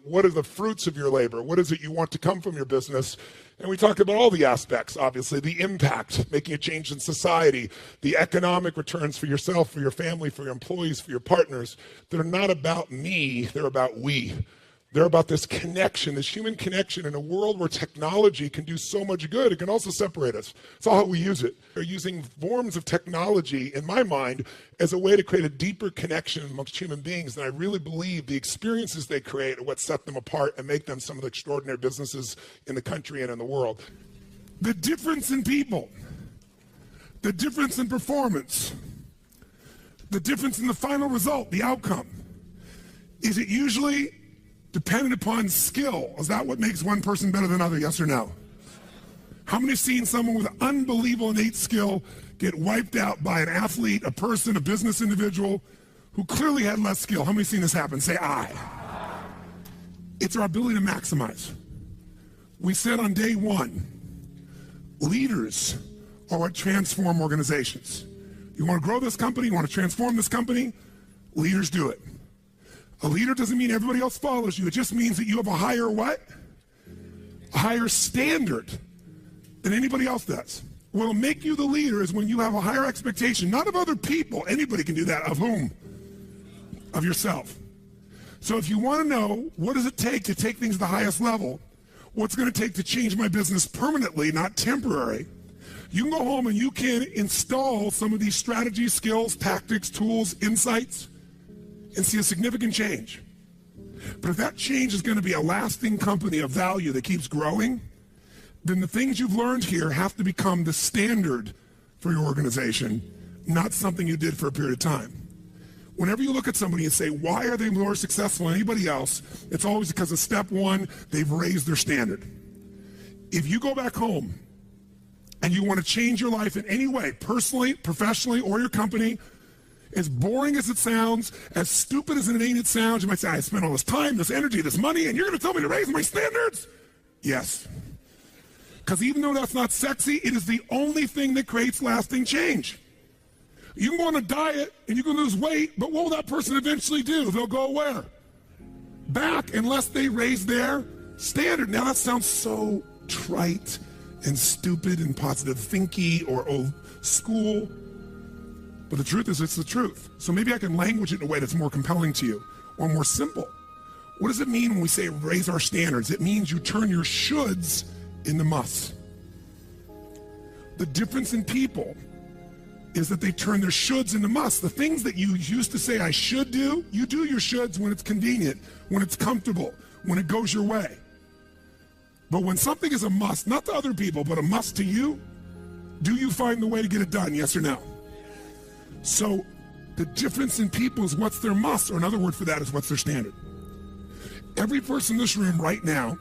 What are the fruits of your labor? What is it you want to come from your business? And we talk about all the aspects, obviously, the impact, making a change in society, the economic returns for yourself, for your family, for your employees, for your partners. They're not about me, they're about we. They're about this connection, this human connection in a world where technology can do so much good. It can also separate us. It's all how we use it. They're using forms of technology, in my mind, as a way to create a deeper connection amongst human beings. And I really believe the experiences they create are what set them apart and make them some of the extraordinary businesses in the country and in the world. The difference in people, the difference in performance, the difference in the final result, the outcome, is it usually dependent upon skill? Is that what makes one person better than another, yes or no? How many have seen someone with unbelievable innate skill get wiped out by an athlete, a person, a business individual who clearly had less skill? How many have seen this happen? Say aye. It's our ability to maximize. We said on day one, leaders are what transform organizations. You want to grow this company, you want to transform this company, leaders do it. A leader doesn't mean everybody else follows you. It just means that you have a higher what? A higher standard than anybody else does. What'll make you the leader is when you have a higher expectation, not of other people. Anybody can do that. Of whom? Of yourself. So if you want to know what does it take to take things to the highest level, what's going to take to change my business permanently, not temporary, you can go home and you can install some of these strategies, skills, tactics, tools, insights, and see a significant change. But if that change is going to be a lasting company of value that keeps growing, then the things you've learned here have to become the standard for your organization, not something you did for a period of time. Whenever you look at somebody and say, why are they more successful than anybody else? It's always because of step one, they've raised their standard. If you go back home and you want to change your life in any way, personally, professionally, or your company, as boring as it sounds, as stupid as it ain't it sounds, you might say, I spent all this time, this energy, this money, and you're going to tell me to raise my standards? Yes. Because even though that's not sexy, it is the only thing that creates lasting change. You can go on a diet and you can lose weight, but what will that person eventually do? They'll go where? Back, unless they raise their standard. Now that sounds so trite and stupid and positive thinky or old school. But the truth is, it's the truth. So maybe I can language it in a way that's more compelling to you or more simple. What does it mean when we say raise our standards? It means you turn your shoulds into musts. The difference in people is that they turn their shoulds into musts. The things that you used to say I should do, you do your shoulds when it's convenient, when it's comfortable, when it goes your way. But when something is a must, not to other people, but a must to you, do you find the way to get it done, yes or no? So the difference in people is what's their must, or another word for that is what's their standard. Every person in this room right now,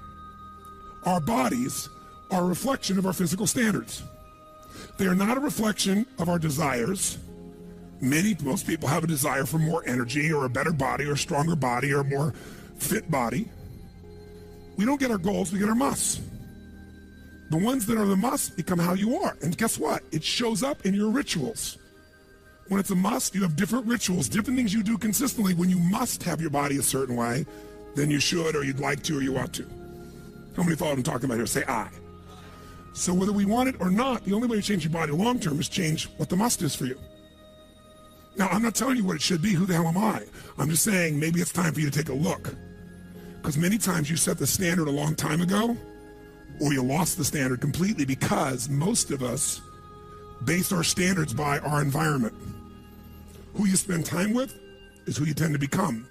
our bodies are a reflection of our physical standards. They are not a reflection of our desires. Most people have a desire for more energy or a better body or a stronger body or a more fit body. We don't get our goals, we get our musts. The ones that are the musts become how you are. And guess what? It shows up in your rituals. When it's a must, you have different rituals, different things you do consistently when you must have your body a certain way than you should or you'd like to or you ought to. How many follow what I'm talking about here? Say aye. So whether we want it or not, the only way to change your body long term is change what the must is for you. Now, I'm not telling you what it should be. Who the hell am I? I'm just saying maybe it's time for you to take a look. Because many times you set the standard a long time ago, or you lost the standard completely because most of us base our standards by our environment. Who you spend time with is who you tend to become.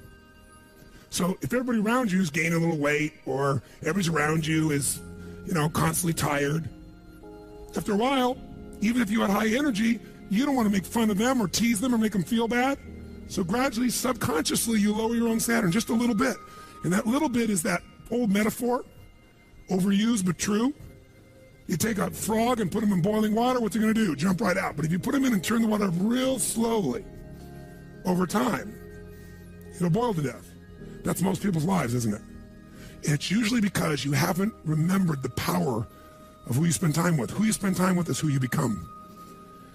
So if everybody around you is gaining a little weight, or everybody around you is, constantly tired, after a while, even if you had high energy, you don't want to make fun of them or tease them or make them feel bad. So gradually, subconsciously, you lower your own standard just a little bit. And that little bit is that old metaphor, overused but true. You take a frog and put him in boiling water, what's he going to do? Jump right out. But if you put him in and turn the water real slowly, over time, he'll boil to death. That's most people's lives, isn't it? And it's usually because you haven't remembered the power of who you spend time with. Who you spend time with is who you become.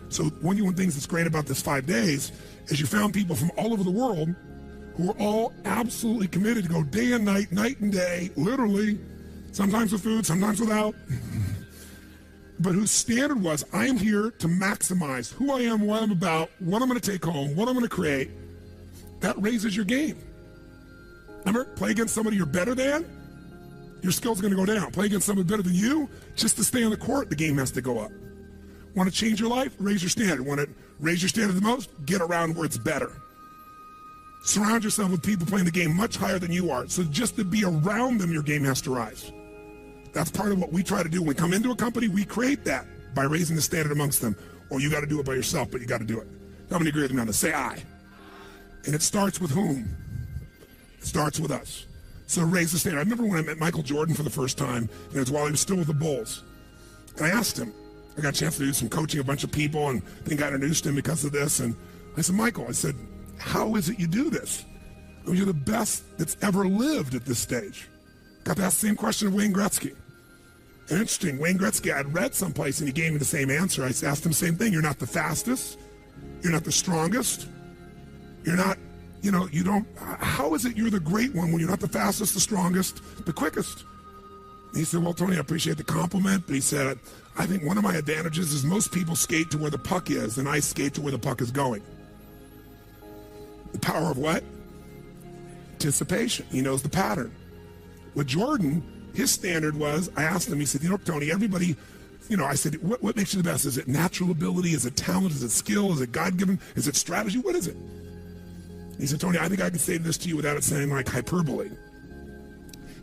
So one of the things that's great about this 5 days is you found people from all over the world who are all absolutely committed to go day and night, night and day, literally, sometimes with food, sometimes without, but whose standard was, I am here to maximize who I am, what I'm about, what I'm going to take home, what I'm going to create. That raises your game. Remember, play against somebody you're better than, your skills are going to go down. Play against somebody better than you, just to stay on the court, the game has to go up. Want to change your life? Raise your standard. Want to raise your standard the most? Get around where it's better. Surround yourself with people playing the game much higher than you are. So just to be around them, your game has to rise. That's part of what we try to do. When we come into a company, we create that by raising the standard amongst them. Or you got to do it by yourself, but you got to do it. How many agree with me on this? Say I. And it starts with whom? It starts with us. So raise the standard. I remember when I met Michael Jordan for the first time, and it was while he was still with the Bulls. And I asked him, I got a chance to do some coaching, a bunch of people, and I think I introduced him because of this. And I said, Michael, I said, how is it you do this? I mean, you're the best that's ever lived at this stage. Got to ask the same question of Wayne Gretzky. And interesting, Wayne Gretzky, I'd read someplace and he gave me the same answer. I asked him the same thing. You're not the fastest. You're not the strongest. You're not, you don't, how is it you're the great one when you're not the fastest, the strongest, the quickest? And he said, well, Tony, I appreciate the compliment, but he said, I think one of my advantages is most people skate to where the puck is, and I skate to where the puck is going. The power of what? Anticipation. He knows the pattern. With Jordan, his standard was, I asked him, he said, Tony, everybody, I said, what makes you the best? Is it natural ability? Is it talent? Is it skill? Is it God-given? Is it strategy? What is it? He said, Tony, I think I can say this to you without it sounding like hyperbole.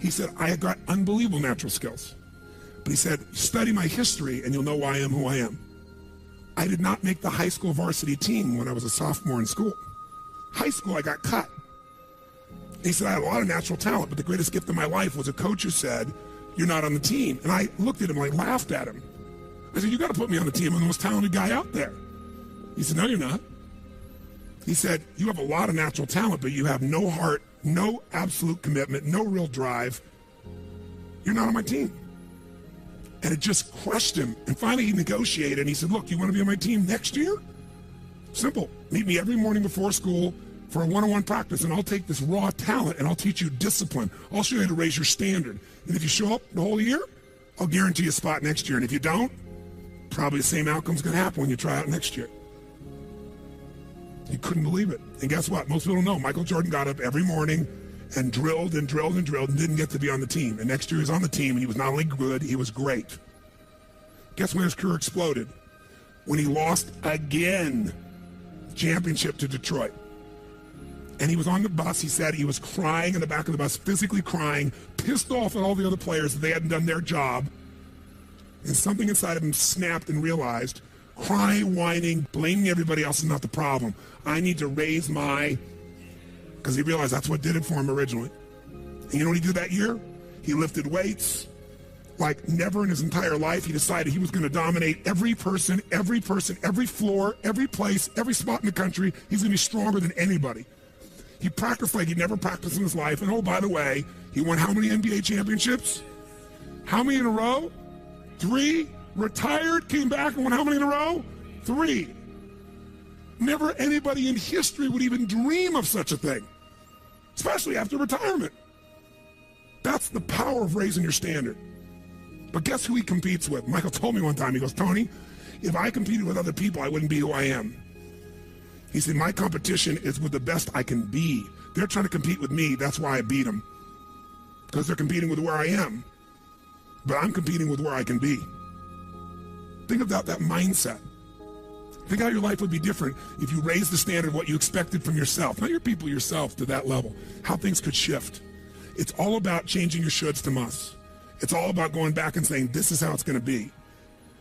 He said, I have got unbelievable natural skills. But he said, study my history and you'll know why I am who I am. I did not make the high school varsity team when I was a sophomore in school. High school, I got cut. He said, I had a lot of natural talent, but the greatest gift of my life was a coach who said, you're not on the team. And I looked at him, I laughed at him. I said, you got to put me on the team. I'm the most talented guy out there. He said, no, you're not. He said, you have a lot of natural talent, but you have no heart, no absolute commitment, no real drive. You're not on my team. And it just crushed him. And finally he negotiated and he said, look, you want to be on my team next year? Simple. Meet me every morning before school for a one-on-one practice, and I'll take this raw talent and I'll teach you discipline. I'll show you how to raise your standard. And if you show up the whole year, I'll guarantee you a spot next year. And if you don't, probably the same outcome's going to happen when you try out next year. He couldn't believe it. And guess what? Most people don't know. Michael Jordan got up every morning and drilled and drilled and drilled and didn't get to be on the team. And next year he was on the team and he was not only good, he was great. Guess when his career exploded? When he lost again, championship to Detroit. And he was on the bus. He said he was crying in the back of the bus, physically crying, pissed off at all the other players that they hadn't done their job. And something inside of him snapped and realized, crying, whining, blaming everybody else is not the problem. I need to raise my, because he realized that's what did it for him originally. And you know what he did that year? He lifted weights like never in his entire life. He decided he was going to dominate every person, every floor, every place, every spot in the country. He's going to be stronger than anybody. He practiced like he'd never practiced in his life. And oh, by the way, he won how many NBA championships? How many in a row? 3. Retired, came back and won how many in a row? 3. Never anybody in history would even dream of such a thing, especially after retirement. That's the power of raising your standard. But guess who he competes with? Michael told me one time, he goes, Tony, if I competed with other people, I wouldn't be who I am. He said, my competition is with the best I can be. They're trying to compete with me. That's why I beat them. Because they're competing with where I am. But I'm competing with where I can be. Think about that mindset. Think how your life would be different if you raised the standard of what you expected from yourself, not your people, yourself, to that level. How things could shift. It's all about changing your shoulds to musts. It's all about going back and saying, this is how it's going to be.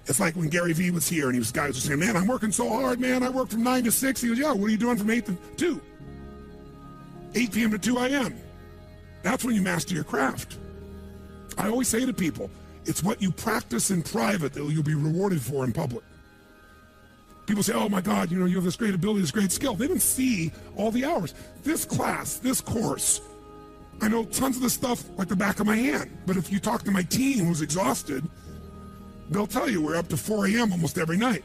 It's like when Gary Vee was here and he was guys were saying, man, I'm working so hard, man. I work from 9 to 6. He goes, yeah, what are you doing from 8 to 2? 8 p.m. to 2 a.m. That's when you master your craft. I always say to people, it's what you practice in private that you'll be rewarded for in public. People say, oh my God, you have this great ability, this great skill. They didn't see all the hours. This class, this course, I know tons of this stuff like the back of my hand. But if you talk to my team who's exhausted, they'll tell you we're up to 4 a.m. almost every night.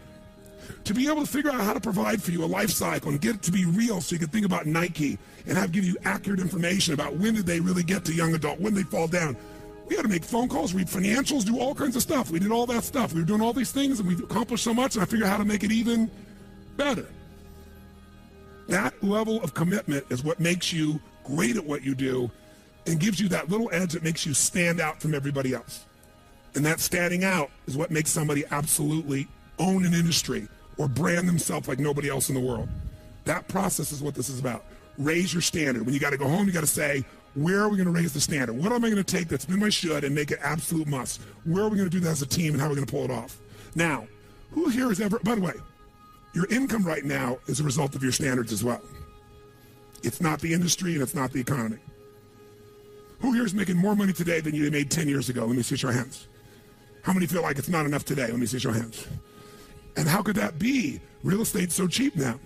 To be able to figure out how to provide for you a life cycle and get it to be real so you can think about Nike and give you accurate information about when did they really get to young adult, when they fall down. We had to make phone calls, read financials, do all kinds of stuff. We did all that stuff. We were doing all these things and we've accomplished so much, and I figured out how to make it even better. That level of commitment is what makes you great at what you do and gives you that little edge that makes you stand out from everybody else. And that standing out is what makes somebody absolutely own an industry or brand themselves like nobody else in the world. That process is what this is about. Raise your standard. When you got to go home, you got to say, where are we going to raise the standard? What am I going to take that's been my should and make it absolute must? Where are we going to do that as a team and how are we going to pull it off? Now, who here has ever, by the way, your income right now is a result of your standards as well. It's not the industry and it's not the economy. Who here is making more money today than you made 10 years ago? Let me see your hands. How many feel like it's not enough today? Let me see your hands. And how could that be? Real estate's so cheap now.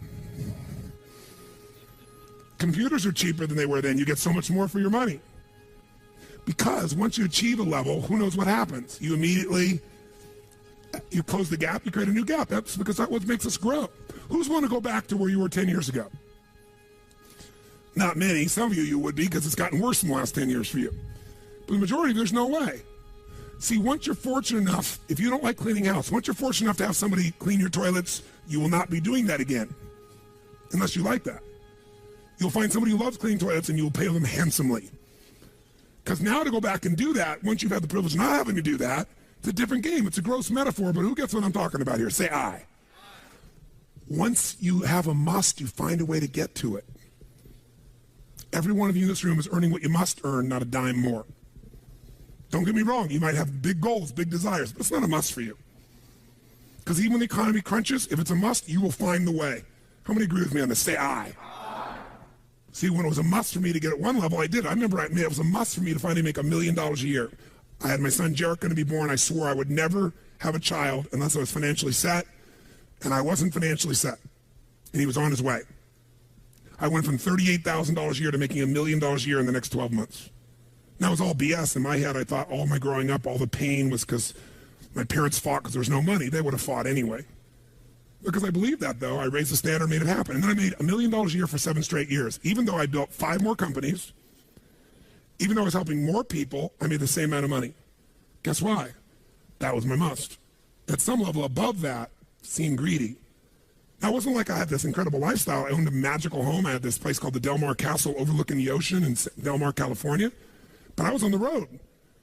Computers are cheaper than they were then. You get so much more for your money. Because once you achieve a level, who knows what happens? You immediately, you close the gap, you create a new gap. That's because that's what makes us grow. Who's want to go back to where you were 10 years ago? Not many. Some of you would be, because it's gotten worse in the last 10 years for you. But the majority, there's no way. See, once you're fortunate enough, if you don't like cleaning house, once you're fortunate enough to have somebody clean your toilets, you will not be doing that again, unless you like that. You'll find somebody who loves cleaning toilets and you'll pay them handsomely. Because now to go back and do that, once you've had the privilege of not having to do that, it's a different game. It's a gross metaphor, but who gets what I'm talking about here? Say I. Once you have a must, you find a way to get to it. Every one of you in this room is earning what you must earn, not a dime more. Don't get me wrong, you might have big goals, big desires, but it's not a must for you. Because even when the economy crunches, if it's a must, you will find the way. How many agree with me on this? Say I. See, when it was a must for me to get at one level, I did. I remember it was a must for me to finally make $1 million a year. I had my son Jarek going to be born. I swore I would never have a child unless I was financially set, and I wasn't financially set, and he was on his way. I went from $38,000 a year to making $1 million a year in the next 12 months. Now, it was all BS. In my head, I thought all my growing up, all the pain was because my parents fought because there was no money. They would have fought anyway. Because I believed that, though. I raised the standard, made it happen. And then I made $1 million a year for 7 straight years. Even though I built 5 more companies, even though I was helping more people, I made the same amount of money. Guess why? That was my must. At some level above that, seemed greedy. Now, it wasn't like I had this incredible lifestyle. I owned a magical home. I had this place called the Del Mar Castle overlooking the ocean in Del Mar, California. But I was on the road,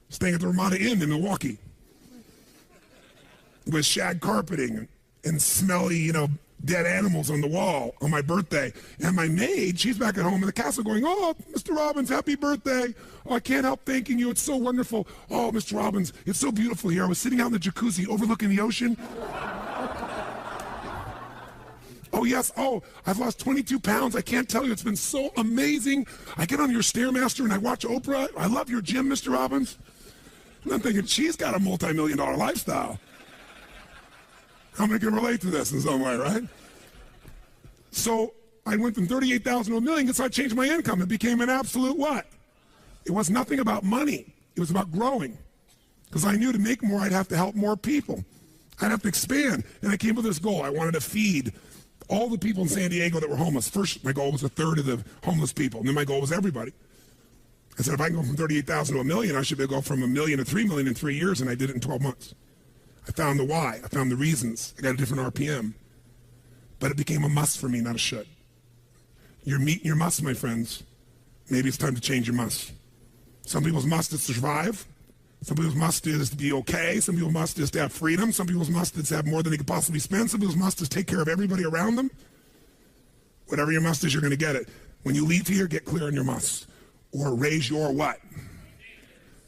staying at the Ramada Inn in Milwaukee with shag carpeting and smelly, dead animals on the wall on my birthday. And my maid, she's back at home in the castle going, "Oh, Mr. Robbins, happy birthday. Oh, I can't help thanking you. It's so wonderful. Oh, Mr. Robbins, it's so beautiful here. I was sitting out in the jacuzzi overlooking the ocean. Oh, yes. Oh, I've lost 22 pounds. I can't tell you. It's been so amazing. I get on your Stairmaster and I watch Oprah. I love your gym, Mr. Robbins." And I'm thinking, she's got a multi-million-dollar lifestyle. How many can relate to this in some way, right? So I went from 38,000 to $1 million, so I changed my income. It became an absolute what? It was nothing about money. It was about growing. Because I knew to make more, I'd have to help more people. I'd have to expand. And I came with this goal. I wanted to feed all the people in San Diego that were homeless. First, my goal was 1/3 of the homeless people. And then my goal was everybody. I said, if I can go from 38,000 to $1 million, I should be able to go from $1 million to $3 million in 3 years. And I did it in 12 months. I found the why. I found the reasons. I got a different RPM. But it became a must for me, not a should. You're meeting your must, my friends. Maybe it's time to change your must. Some people's must is to survive. Some people's must is to be okay. Some people's must is to have freedom. Some people's must is to have more than they could possibly spend. Some people's must is take care of everybody around them. Whatever your must is, you're going to get it. When you leave here, get clear on your must. Or raise your what?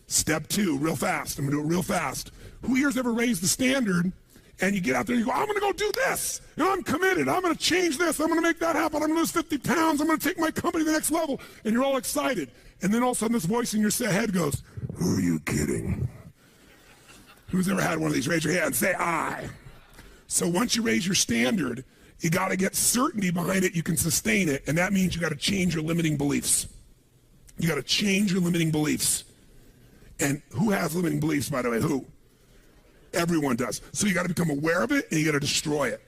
Step 2, real fast. I'm going to do it real fast. Who here's ever raised the standard and you get out there and you go, I'm going to go do this. And I'm committed. I'm going to change this. I'm going to make that happen. I'm going to lose 50 pounds. I'm going to take my company to the next level. And you're all excited. And then all of a sudden this voice in your head goes, who are you kidding? Who's ever had one of these? Raise your hand. Say I. So once you raise your standard, you got to get certainty behind it. You can sustain it. And that means you got to change your limiting beliefs. You got to change your limiting beliefs. And who has limiting beliefs, by the way? Who? Everyone does. So you got to become aware of it and you got to destroy it.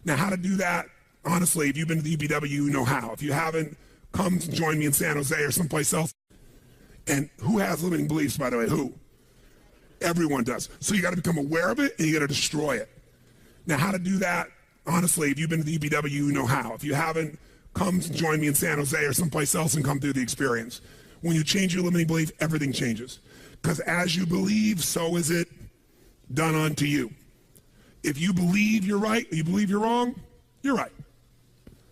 Now, how to do that, honestly, if you've been to the UPW, you know how. If you haven't, come join me in San Jose or someplace else. And who has limiting beliefs, by the way? Who? Everyone does. So you got to become aware of it and you got to destroy it. Now, how to do that, honestly, if you've been to the UPW, you know how. If you haven't, come join me in San Jose or someplace else and come through the experience. When you change your limiting belief, everything changes. Because as you believe, so is it done unto you. If you believe you're right, or you believe you're wrong, you're right.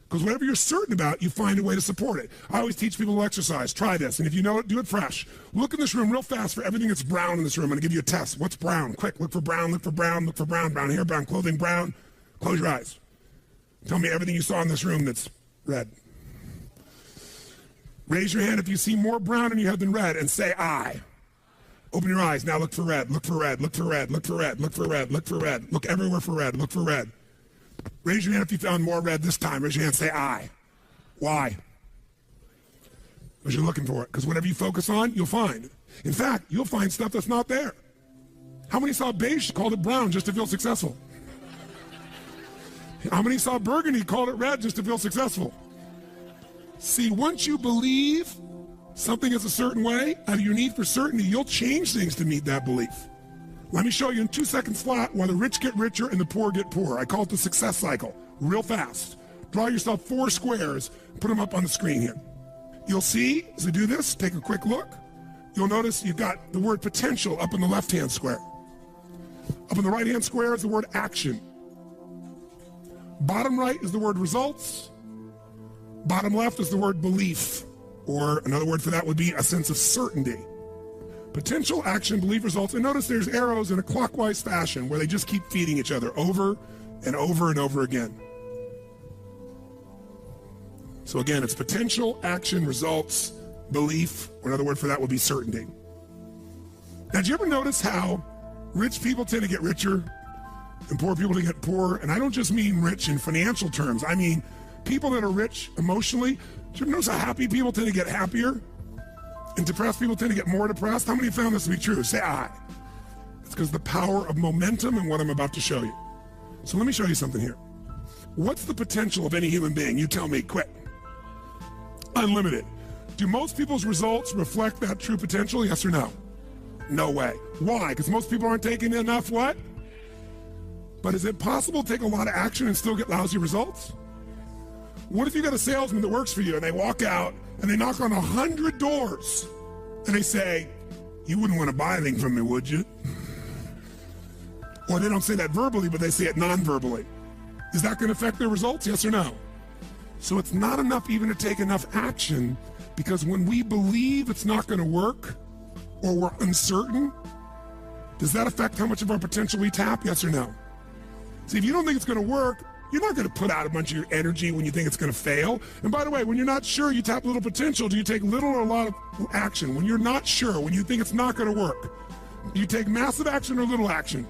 Because whatever you're certain about, you find a way to support it. I always teach people to exercise. Try this. And if you know it, do it fresh. Look in this room real fast for everything that's brown in this room. I'm going to give you a test. What's brown? Quick, look for brown, look for brown, look for brown. Brown hair, brown clothing, brown. Close your eyes. Tell me everything you saw in this room that's red. Raise your hand if you see more brown in your head than red and say I. Open your eyes. Now look for red. Look for red. Look for red. Look for red. Look for red. Look for red. Look everywhere for red. Look for red. Raise your hand if you found more red this time. Raise your hand. Say I. Why? Because you're looking for it. Because whatever you focus on, you'll find. In fact, you'll find stuff that's not there. How many saw beige, called it brown just to feel successful? How many saw burgundy, called it red just to feel successful? See, once you believe something is a certain way, out of your need for certainty, you'll change things to meet that belief. Let me show you in 2 seconds flat why the rich get richer and the poor get poorer. I call it the success cycle, real fast. Draw yourself 4 squares, put them up on the screen here. You'll see, as I do this, take a quick look. You'll notice you've got the word potential up in the left-hand square. Up in the right-hand square is the word action. Bottom right is the word results. Bottom left is the word belief, or another word for that would be a sense of certainty. Potential, action, belief, results. And notice there's arrows in a clockwise fashion where they just keep feeding each other over and over and over again. So again, it's potential, action, results, belief, or another word for that would be certainty. Now, do you ever notice how rich people tend to get richer and poor people tend to get poorer? And I don't just mean rich in financial terms. I mean people that are rich emotionally. Do you ever notice how happy people tend to get happier? And depressed people tend to get more depressed? How many have found this to be true? Say I. It's because the power of momentum and what I'm about to show you. So let me show you something here. What's the potential of any human being? You tell me, quick. Unlimited. Do most people's results reflect that true potential? Yes or no? No way. Why? Because most people aren't taking enough what? But is it possible to take a lot of action and still get lousy results? What if you got a salesman that works for you and they walk out and they knock on 100 doors and they say, you wouldn't want to buy anything from me, would you? Or they don't say that verbally, but they say it non-verbally. Is that going to affect their results? Yes or no? So it's not enough even to take enough action, because when we believe it's not going to work or we're uncertain, does that affect how much of our potential we tap? Yes or no? See, if you don't think it's going to work, you're not going to put out a bunch of your energy when you think it's going to fail. And by the way, when you're not sure, you tap little potential. Do you take little or a lot of action? When you're not sure, when you think it's not going to work, do you take massive action or little action?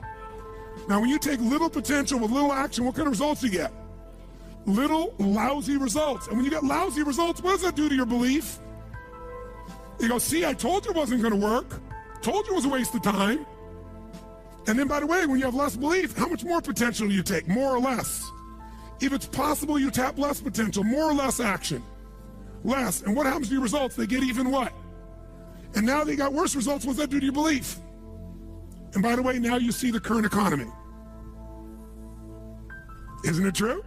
Now, when you take little potential with little action, what kind of results do you get? Little lousy results. And when you get lousy results, what does that do to your belief? You go, see, I told you it wasn't going to work. Told you it was a waste of time. And then, by the way, when you have less belief, how much more potential do you take? More or less? If it's possible, you tap less potential, more or less action. Less. And what happens to your results? They get even what? And now they got worse results. What's that do to your belief? And by the way, now you see the current economy. Isn't it true?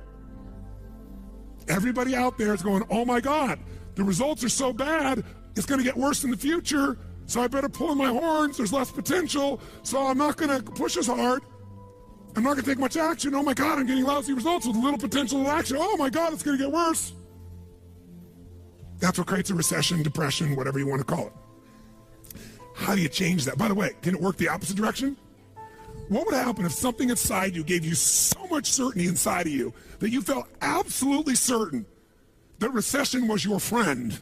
Everybody out there is going, oh my God, the results are so bad, it's going to get worse in the future, so I better pull in my horns. There's less potential, so I'm not going to push as hard. I'm not going to take much action. Oh my God, I'm getting lousy results with little potential of action. Oh my God, it's going to get worse. That's what creates a recession, depression, whatever you want to call it. How do you change that? By the way, can it work the opposite direction? What would happen if something inside you gave you so much certainty inside of you that you felt absolutely certain that recession was your friend,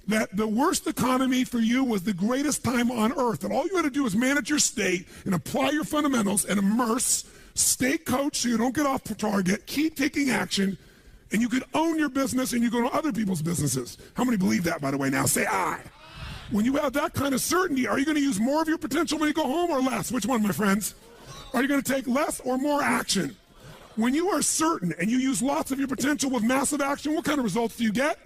that the worst economy for you was the greatest time on earth, that all you had to do was manage your state and apply your fundamentals and immerse, stay coached so you don't get off target, keep taking action, and you could own your business and you go to other people's businesses? How many believe that, by the way? Now say I. When you have that kind of certainty, are you going to use more of your potential when you go home or less? Which one, my friends? Are you going to take less or more action? When you are certain and you use lots of your potential with massive action, what kind of results do you get?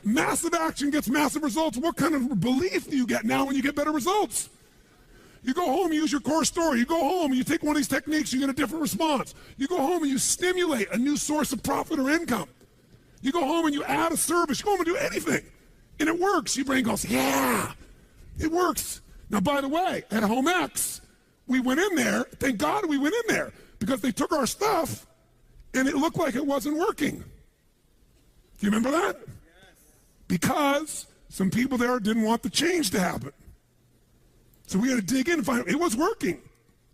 Massive action gets massive results. What kind of belief do you get now when you get better results? You go home, you use your core story. You go home and you take one of these techniques, you get a different response. You go home and you stimulate a new source of profit or income. You go home and you add a service. You go home and do anything. And it works. Your brain goes, yeah, it works. Now, by the way, at Home X, we went in there. Thank God we went in there because they took our stuff and it looked like it wasn't working. Do you remember that? Yes. Because some people there didn't want the change to happen. So we had to dig in and find out it was working.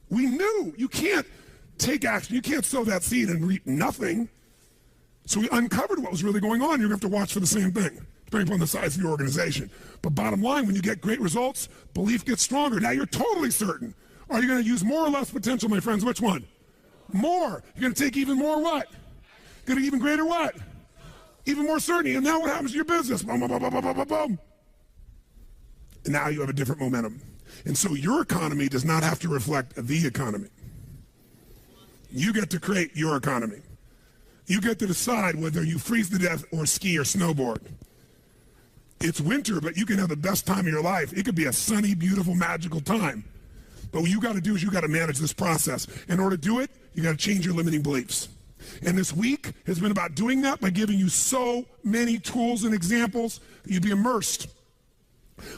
We knew you can't take action. You can't sow that seed and reap nothing. So we uncovered what was really going on. You're going to have to watch for the same thing, depending upon the size of your organization. But bottom line, when you get great results, belief gets stronger. Now you're totally certain. Are you going to use more or less potential, my friends? Which one? More. You're going to take even more what? Going to even greater what? Even more certainty. And now what happens to your business? Boom, boom, boom, boom, boom, boom, boom. And now you have a different momentum. And so your economy does not have to reflect the economy. You get to create your economy. You get to decide whether you freeze to death or ski or snowboard. It's winter, but you can have the best time of your life. It could be a sunny, beautiful, magical time. But what you got to do is you got to manage this process. In order to do it, you got to change your limiting beliefs. And this week has been about doing that by giving you so many tools and examples that you'd be immersed.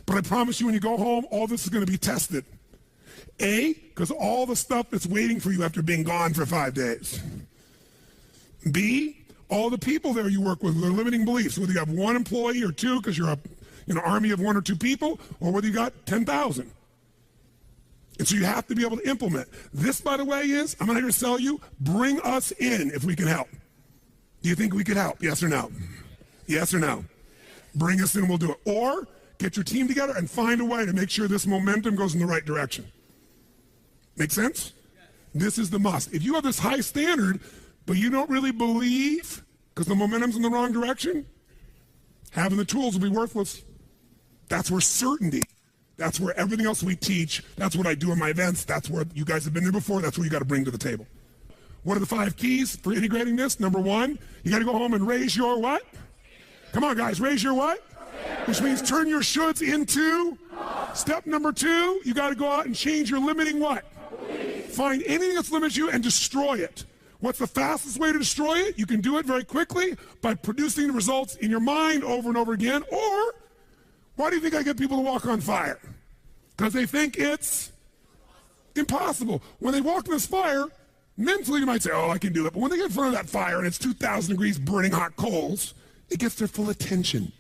But I promise you when you go home, all this is going to be tested. A, because all the stuff that's waiting for you after being gone for 5 days. B, all the people there you work with, their limiting beliefs, whether you have one employee or two because you're an army of 1 or 2 people, or whether you got 10,000. And so you have to be able to implement. This, by the way, is, I'm not here to sell you, bring us in if we can help. Do you think we could help? Yes or no? Yes or no? Bring us in and we'll do it. Or get your team together and find a way to make sure this momentum goes in the right direction. Make sense? This is the must. If you have this high standard, but you don't really believe because the momentum's in the wrong direction, having the tools will be worthless. That's where certainty, that's where everything else we teach, that's what I do in my events, that's where you guys have been there before, that's what you got to bring to the table. What are the 5 keys for integrating this? Number 1, you got to go home and raise your what? Come on, guys, raise your what? Which means turn your shoulds into. Step number 2, you got to go out and change your limiting what? Find anything that's limiting you and destroy it. What's the fastest way to destroy it? You can do it very quickly by producing the results in your mind over and over again. Or, why do you think I get people to walk on fire? Because they think it's impossible. When they walk in this fire, mentally you might say, oh, I can do it. But when they get in front of that fire and it's 2,000 degrees burning hot coals, it gets their full attention.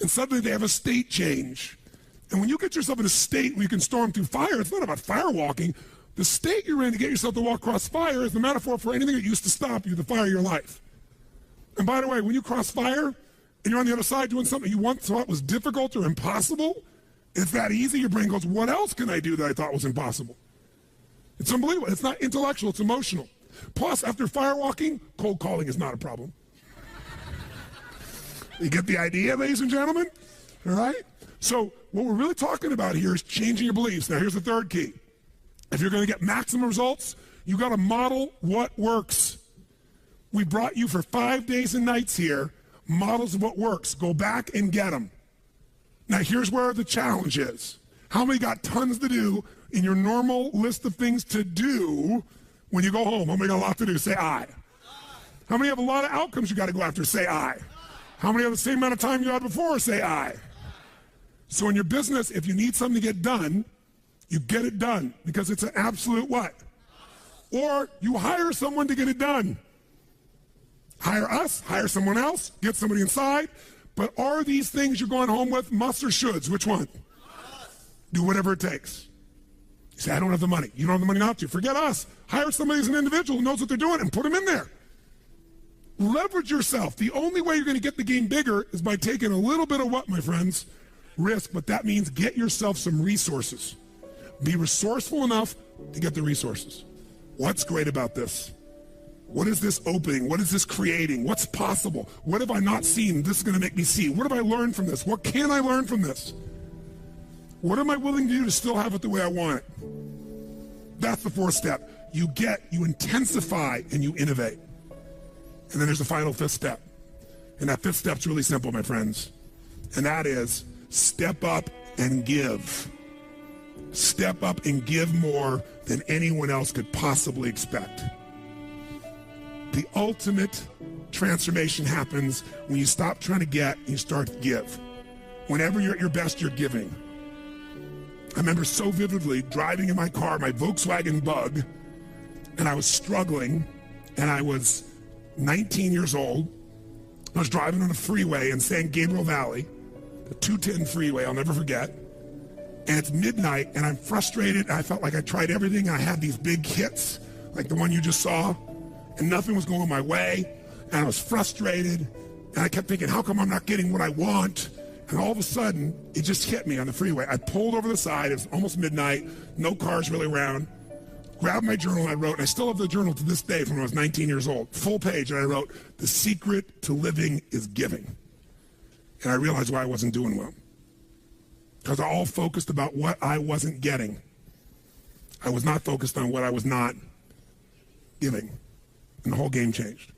And suddenly they have a state change. And when you get yourself in a state where you can storm through fire, it's not about fire walking. The state you're in to get yourself to walk across fire is the metaphor for anything that used to stop you, the fire of your life. And by the way, when you cross fire and you're on the other side doing something you once thought was difficult or impossible, it's that easy, your brain goes, what else can I do that I thought was impossible? It's unbelievable. It's not intellectual, it's emotional. Plus, after fire walking, cold calling is not a problem. You get the idea, ladies and gentlemen? All right? So what we're really talking about here is changing your beliefs. Now, here's the 3rd key. If you're going to get maximum results, you got to model what works. We brought you for 5 days and nights here, models of what works. Go back and get them. Now, here's where the challenge is. How many got tons to do in your normal list of things to do when you go home? How many got a lot to do? Say aye. How many have a lot of outcomes you got to go after? Say aye. How many have the same amount of time you had before? Say aye. So in your business, if you need something to get done, you get it done because it's an absolute what? Or you hire someone to get it done. Hire us, hire someone else, get somebody inside. But are these things you're going home with musts or shoulds? Which one? Do whatever it takes. You say, I don't have the money. You don't have the money not to. Forget us. Hire somebody as an individual who knows what they're doing and put them in there. Leverage yourself. The only way you're going to get the game bigger is by taking a little bit of what, my friends? Risk, but that means get yourself some resources. Be resourceful enough to get the resources. What's great about this? What is this opening? What is this creating? What's possible? What have I not seen? This is going to make me see. What have I learned from this? What can I learn from this? What am I willing to do to still have it the way I want it? That's the 4th step. you intensify and you innovate. And then there's the final fifth step. And that fifth step's really simple, my friends. And that is step up and give. Step up and give more than anyone else could possibly expect. The ultimate transformation happens when you stop trying to get and you start to give. Whenever you're at your best, you're giving. I remember so vividly driving in my car, my Volkswagen Bug, and I was struggling, and I was 19 years old. I was driving on a freeway in San Gabriel Valley, the 210 freeway, I'll never forget. And it's midnight, and I'm frustrated, and I felt like I tried everything, and I had these big hits, like the one you just saw, and nothing was going my way, and I was frustrated, and I kept thinking, how come I'm not getting what I want? And all of a sudden, it just hit me on the freeway. I pulled over the side, it was almost midnight, no cars really around, grabbed my journal, and I wrote, and I still have the journal to this day from when I was 19 years old, full page, and I wrote, "The secret to living is giving." And I realized why I wasn't doing well. Because I all focused about what I wasn't getting. I was not focused on what I was not giving. And the whole game changed.